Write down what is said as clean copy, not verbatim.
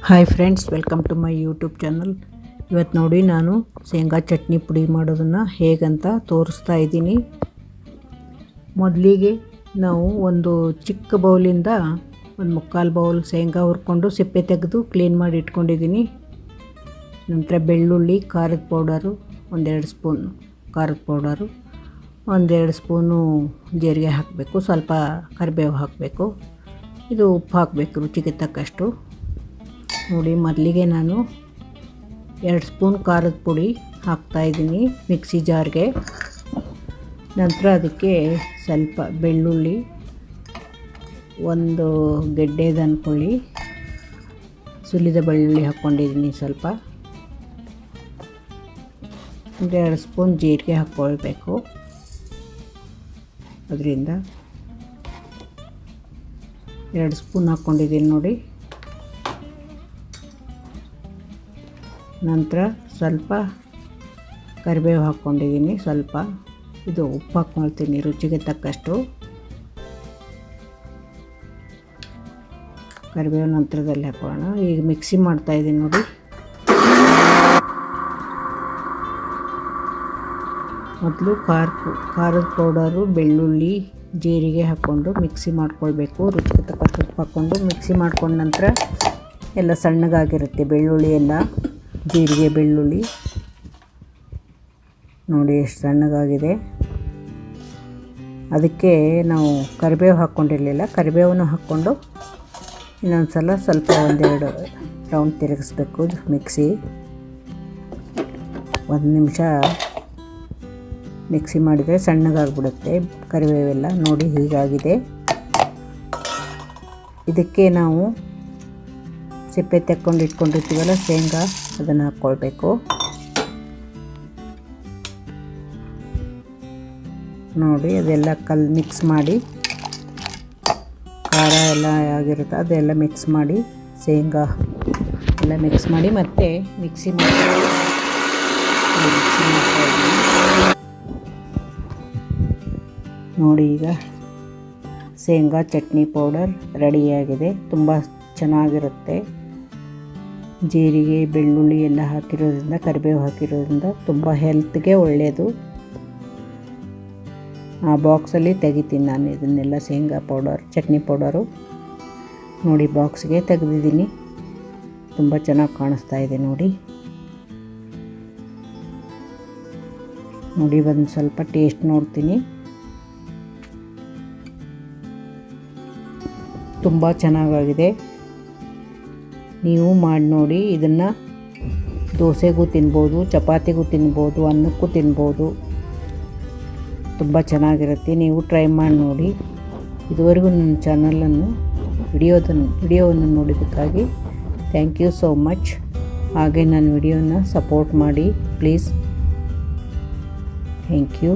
Hi friends, welcome to my YouTube channel. ಇವತ್ತು ನೋಡಿ ನಾನು ಶೇಂಗಾ ಚಟ್ನಿ ಪುಡಿ ಮಾಡೋದನ್ನು ಹೇಗಂತ ತೋರಿಸ್ತಾ ಇದ್ದೀನಿ. ಮೊದಲಿಗೆ ನಾವು ಒಂದು ಚಿಕ್ಕ ಬೌಲಿಂದ ಒಂದು ಮುಕ್ಕಾಲು ಬೌಲ್ ಶೇಂಗಾ ಹುರ್ಕೊಂಡು ಸಿಪ್ಪೆ ತೆಗೆದು ಕ್ಲೀನ್ ಮಾಡಿ ಇಟ್ಕೊಂಡಿದ್ದೀನಿ. ನಂತರ ಬೆಳ್ಳುಳ್ಳಿ, ಖಾರದ ಪೌಡರು, ಒಂದೆರಡು ಸ್ಪೂನ್ ಖಾರದ ಪೌಡರು, ಒಂದೆರಡು ಸ್ಪೂನು ಜೀರಿಗೆ ಹಾಕಬೇಕು, ಸ್ವಲ್ಪ ಕರಿಬೇವು ಹಾಕಬೇಕು, ಇದು ಉಪ್ಪು ಹಾಕಬೇಕು ರುಚಿಗೆ ತಕ್ಕಷ್ಟು. ನೋಡಿ, ಮೊದಲಿಗೆ ನಾನು 2 ಸ್ಪೂನ್ ಖಾರದ ಪುಡಿ ಹಾಕ್ತಾಯಿದ್ದೀನಿ ಮಿಕ್ಸಿ ಜಾರ್ಗೆ. ನಂತರ ಅದಕ್ಕೆ ಸ್ವಲ್ಪ ಬೆಳ್ಳುಳ್ಳಿ, ಒಂದು ಗೆಡ್ಡೆದು ಅಂದ್ಕೊಳ್ಳಿ, ಸುಲಿದ ಬೆಳ್ಳುಳ್ಳಿ ಹಾಕ್ಕೊಂಡಿದ್ದೀನಿ. ಸ್ವಲ್ಪ 2 ಸ್ಪೂನ್ ಜೀರಿಗೆ ಹಾಕ್ಕೊಳ್ಬೇಕು. ಅದರಿಂದ 2 ಸ್ಪೂನ್ ಹಾಕ್ಕೊಂಡಿದ್ದೀನಿ ನೋಡಿ. ನಂತರ ಸ್ವಲ್ಪ ಕರಿಬೇವು ಹಾಕ್ಕೊಂಡಿದ್ದೀನಿ, ಸ್ವಲ್ಪ ಇದು ಉಪ್ಪು ಹಾಕ್ಕೊಳ್ತೀನಿ ರುಚಿಗೆ ತಕ್ಕಷ್ಟು. ಕರಿಬೇವು ನಂತರದಲ್ಲಿ ಹಾಕೋಣ. ಈಗ ಮಿಕ್ಸಿ ಮಾಡ್ತಾಯಿದ್ದೀನಿ ನೋಡಿ. ಮೊದಲು ಖಾರದ ಪೌಡರು, ಬೆಳ್ಳುಳ್ಳಿ, ಜೀರಿಗೆ ಹಾಕ್ಕೊಂಡು ಮಿಕ್ಸಿ ಮಾಡ್ಕೊಳ್ಬೇಕು. ರುಚಿಗೆ ತಕ್ಕಷ್ಟು ಉಪ್ಪು ಹಾಕ್ಕೊಂಡು ಮಿಕ್ಸಿ ಮಾಡ್ಕೊಂಡ ನಂತರ ಎಲ್ಲ ಸಣ್ಣಗಾಗಿರುತ್ತೆ ಬೆಳ್ಳುಳ್ಳಿ ಎಲ್ಲ, ಜೀರಿಗೆ, ಬೆಳ್ಳುಳ್ಳಿ ನೋಡಿ ಎಷ್ಟು ಸಣ್ಣಗಾಗಿದೆ. ಅದಕ್ಕೆ ನಾವು ಕರಿಬೇವು ಹಾಕ್ಕೊಂಡಿರಲಿಲ್ಲ, ಕರಿಬೇವನ್ನು ಹಾಕ್ಕೊಂಡು ಇನ್ನೊಂದು ಸಲ ಸ್ವಲ್ಪ 1-2 ರೌಂಡ್ ತಿರುಗಿಸ್ಬೇಕು ಮಿಕ್ಸಿ. 1 ನಿಮಿಷ ಮಿಕ್ಸಿ ಮಾಡಿದರೆ ಸಣ್ಣಗಾಗ್ಬಿಡುತ್ತೆ ಕರಿಬೇವೆಲ್ಲ. ನೋಡಿ ಹೀಗಾಗಿದೆ. ಇದಕ್ಕೆ ನಾವು ಸಿಪ್ಪೆ ತೆಕ್ಕೊಂಡು ಇಟ್ಕೊಂಡಿರ್ತೀವಲ್ಲ ಶೇಂಗಾ, ಅದನ್ನು ಹಾಕ್ಕೊಳ್ಬೇಕು. ನೋಡಿ ಅದೆಲ್ಲ ಮಿಕ್ಸ್ ಮಾಡಿ, ಖಾರ ಎಲ್ಲ ಆಗಿರುತ್ತೆ ಅದೆಲ್ಲ ಮಿಕ್ಸ್ ಮಾಡಿ, ಶೇಂಗಾ ಎಲ್ಲ ಮಿಕ್ಸ್ ಮಾಡಿ ಮತ್ತೆ ಮಿಕ್ಸಿ ಮಾಡ್ತಾ ನೋಡಿ. ಈಗ ಶೇಂಗಾ ಚಟ್ನಿ ಪೌಡರ್ ರೆಡಿಯಾಗಿದೆ. ತುಂಬ ಚೆನ್ನಾಗಿರುತ್ತೆ. ಜೀರಿಗೆ, ಬೆಳ್ಳುಳ್ಳಿ ಎಲ್ಲ ಹಾಕಿರೋದ್ರಿಂದ, ಕರಿಬೇವು ಹಾಕಿರೋದ್ರಿಂದ ತುಂಬ ಹೆಲ್ತ್ಗೆ ಒಳ್ಳೆಯದು. ಆ ಬಾಕ್ಸಲ್ಲಿ ತೆಗಿತೀನಿ ನಾನು ಇದನ್ನೆಲ್ಲ, ಶೇಂಗಾ ಪೌಡರ್, ಚಟ್ನಿ ಪೌಡರು ನೋಡಿ ಬಾಕ್ಸ್ಗೆ ತೆಗೆದಿದ್ದೀನಿ. ತುಂಬ ಚೆನ್ನಾಗಿ ಕಾಣಿಸ್ತಾ ಇದೆ ನೋಡಿ. ನೋಡಿ ಒಂದು ಸ್ವಲ್ಪ ಟೇಸ್ಟ್ ನೋಡ್ತೀನಿ. ತುಂಬ ಚೆನ್ನಾಗಾಗಿದೆ. ನೀವು ಮಾಡಿ ನೋಡಿ. ಇದನ್ನು ದೋಸೆಗೂ ತಿನ್ಬೋದು, ಚಪಾತಿಗೂ ತಿನ್ಬೋದು, ಅನ್ನಕ್ಕೂ ತಿನ್ಬೋದು. ತುಂಬ ಚೆನ್ನಾಗಿರುತ್ತೆ. ನೀವು ಟ್ರೈ ಮಾಡಿ ನೋಡಿ. ಇದುವರೆಗೂ ನನ್ನ ಚಾನಲನ್ನು ವಿಡಿಯೋವನ್ನು ನೋಡಿದ್ದಕ್ಕಾಗಿ ಥ್ಯಾಂಕ್ ಯು ಸೋ ಮಚ್. ಹಾಗೆ ನನ್ನ ವಿಡಿಯೋನ ಸಪೋರ್ಟ್ ಮಾಡಿ ಪ್ಲೀಸ್. Thank you.